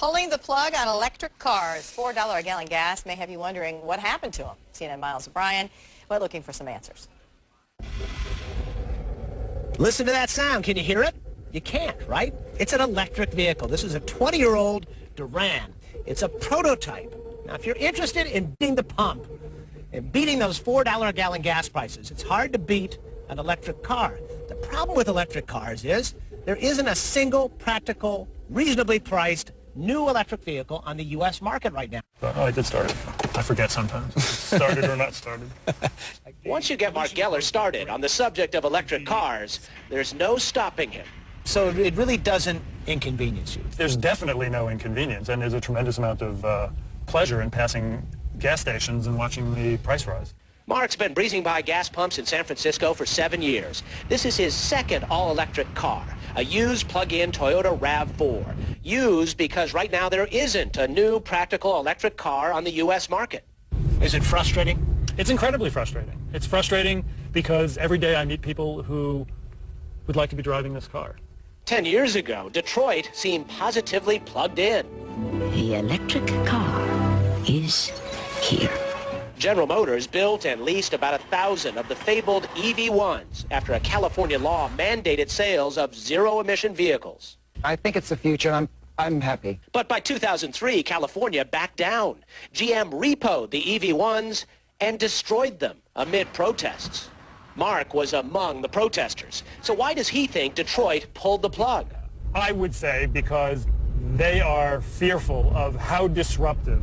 pulling the plug on electric cars. $4 a gallon gas may have you wondering what happened to them. CNN Miles O'Brien, we're looking for some answers. Listen to that sound. Can you hear it? You can't, right? It's an electric vehicle. This is a 20-year-old Duran. It's a prototype. Now, if you're interested in beating the pump and beating those $4 a gallon gas prices, it's hard to beat an electric car. The problem with electric cars is there isn't a single practical, reasonably priced new electric vehicle on the U.S. market right now. Oh, I did start it. I forget sometimes. Started or not started. Once you get Mark Geller started on the subject of electric cars, there's no stopping him. So it really doesn't inconvenience you. There's definitely no inconvenience, and there's a tremendous amount of pleasure in passing gas stations and watching the price rise. Mark's been breezing by gas pumps in San Francisco for 7 years. This is his second all-electric car, a used plug-in Toyota RAV4. Used because right now there isn't a new practical electric car on the U.S. market. Is it frustrating? It's incredibly frustrating. It's frustrating because every day I meet people who would like to be driving this car. 10 years ago, Detroit seemed positively plugged in. The electric car is here. General Motors built and leased about 1,000 of the fabled EV1s after a California law mandated sales of zero-emission vehicles. I think it's the future, and I'm happy. But by 2003, California backed down. GM repoed the EV1s and destroyed them amid protests. Mark was among the protesters. So why does he think Detroit pulled the plug? I would say because they are fearful of how disruptive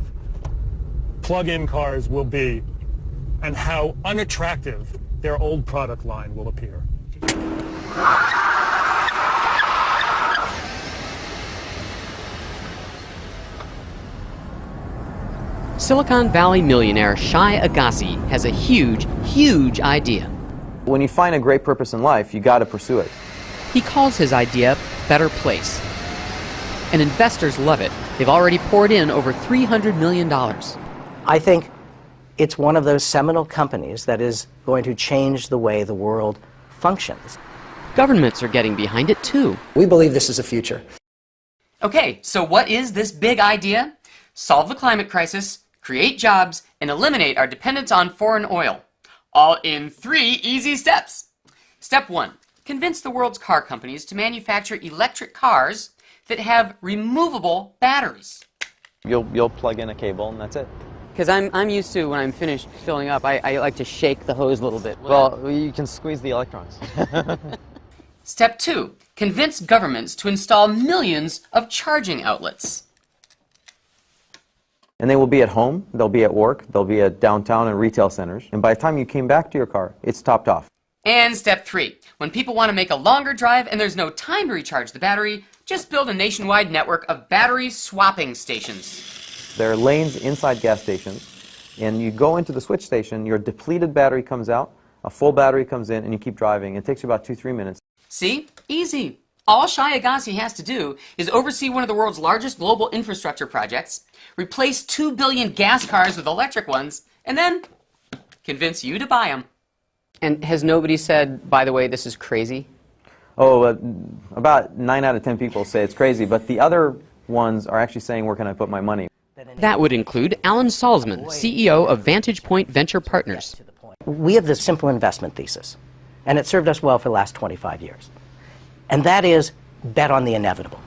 plug-in cars will be and how unattractive their old product line will appear. Silicon Valley millionaire Shai Agassi has a huge idea. When you find a great purpose in life, you got to pursue it. He calls his idea Better Place. And investors love it. They've already poured in over $300 million. I think it's one of those seminal companies that is going to change the way the world functions. Governments are getting behind it too. We believe this is the future. Okay, so what is this big idea? Solve the climate crisis, create jobs, and eliminate our dependence on foreign oil. All in 3 easy steps. Step 1. Convince the world's car companies to manufacture electric cars that have removable batteries. You'll plug in a cable and that's it. Because I'm used to, when I'm finished filling up, I like to shake the hose a little bit. Well, you can squeeze the electrons. Step 2. Convince governments to install millions of charging outlets. And they will be at home, they'll be at work, they'll be at downtown and retail centers. And by the time you came back to your car, it's topped off. And step 3. When people want to make a longer drive and there's no time to recharge the battery, just build a nationwide network of battery swapping stations. There are lanes inside gas stations, and you go into the switch station, your depleted battery comes out, a full battery comes in, and you keep driving. It takes you about 2-3 minutes. See? Easy. All Shai Agassi has to do is oversee one of the world's largest global infrastructure projects, replace 2 billion gas cars with electric ones, and then convince you to buy them. And has nobody said, by the way, this is crazy? Oh, about 9 out of 10 people say it's crazy, but the other ones are actually saying, where can I put my money? That would include Alan Salzman, CEO of Vantage Point Venture Partners. We have this simple investment thesis, and it served us well for the last 25 years. And that is bet on the inevitable.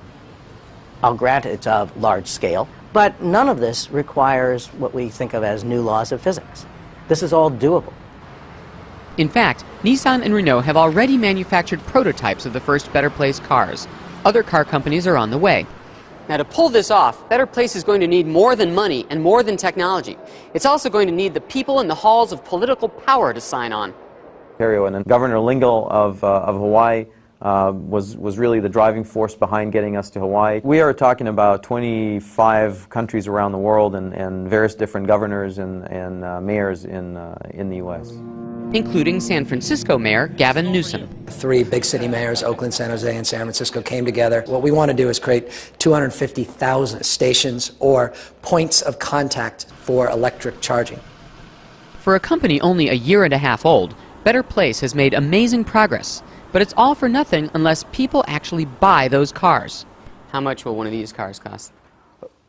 I'll grant it's of large scale, but none of this requires what we think of as new laws of physics. This is all doable. In fact, Nissan and Renault have already manufactured prototypes of the first Better Place cars. Other car companies are on the way. Now, to pull this off, Better Place is going to need more than money and more than technology. It's also going to need the people in the halls of political power to sign on. Ontario, and then Governor Lingle of Hawaii was really the driving force behind getting us to Hawaii. We are talking about 25 countries around the world and various different governors and mayors in the U.S. Including San Francisco Mayor Gavin Newsom. 3 big city mayors, Oakland, San Jose, and San Francisco, came together. What we want to do is create 250,000 stations or points of contact for electric charging. For a company only a year and a half old, Better Place has made amazing progress. But it's all for nothing unless people actually buy those cars. How much will one of these cars cost?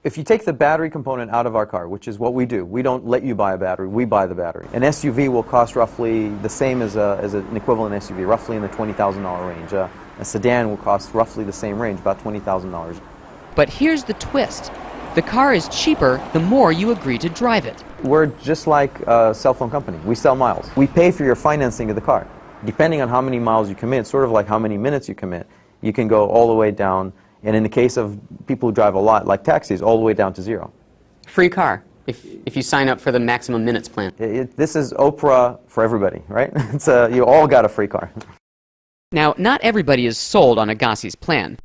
If you take the battery component out of our car, which is what we do, we don't let you buy a battery, we buy the battery. An SUV will cost roughly the same as an equivalent SUV, roughly in the $20,000 range. A sedan will cost roughly the same range, about $20,000. But here's the twist. The car is cheaper the more you agree to drive it. We're just like a cell phone company. We sell miles. We pay for your financing of the car. Depending on how many miles you commit, sort of like how many minutes you commit, you can go all the way down, and in the case of people who drive a lot, like taxis, all the way down to zero. Free car, if you sign up for the maximum minutes plan. This is Oprah for everybody, right? You all got a free car. Now, not everybody is sold on Agassi's plan.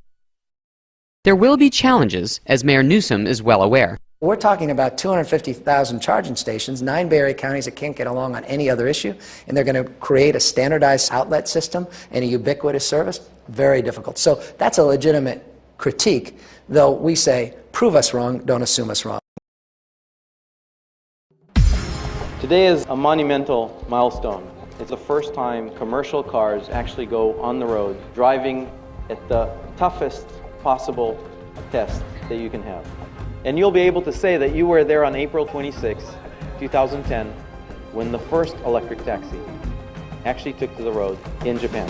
There will be challenges, as Mayor Newsom is well aware. We're talking about 250,000 charging stations, 9 Bay Area counties that can't get along on any other issue, and they're going to create a standardized outlet system and a ubiquitous service. Very difficult. So that's a legitimate critique, though we say, prove us wrong, don't assume us wrong. Today is a monumental milestone. It's the first time commercial cars actually go on the road, driving at the toughest possible test that you can have. And you'll be able to say that you were there on April 26, 2010, when the first electric taxi actually took to the road in Japan.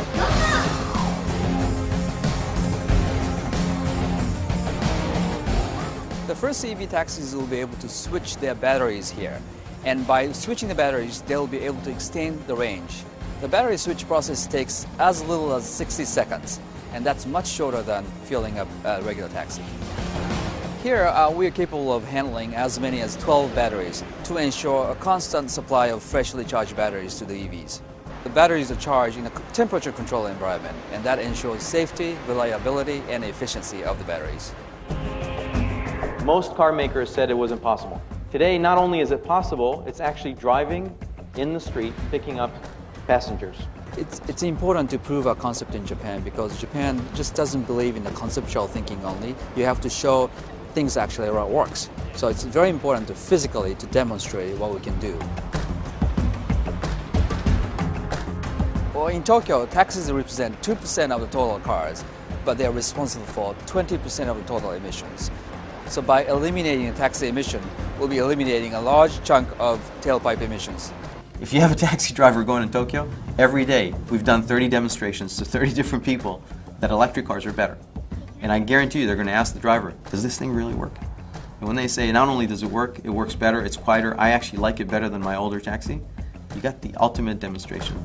The first EV taxis will be able to switch their batteries here. And by switching the batteries, they'll be able to extend the range. The battery switch process takes as little as 60 seconds, and that's much shorter than filling up a regular taxi. Here, we are capable of handling as many as 12 batteries to ensure a constant supply of freshly charged batteries to the EVs. The batteries are charged in a temperature-controlled environment, and that ensures safety, reliability, and efficiency of the batteries. Most car makers said it was impossible. Today, not only is it possible, it's actually driving in the street, picking up passengers. It's important to prove our concept in Japan because Japan just doesn't believe in the conceptual thinking only. You have to show things actually works. So it's very important to physically to demonstrate what we can do. Well, in Tokyo, taxis represent 2% of the total cars, but they are responsible for 20% of the total emissions. So by eliminating the taxi emission, we'll be eliminating a large chunk of tailpipe emissions. If you have a taxi driver going in Tokyo, every day we've done 30 demonstrations to 30 different people that electric cars are better. And I guarantee you they're going to ask the driver, does this thing really work? And when they say not only does it work better, it's quieter, I actually like it better than my older taxi, you got the ultimate demonstration.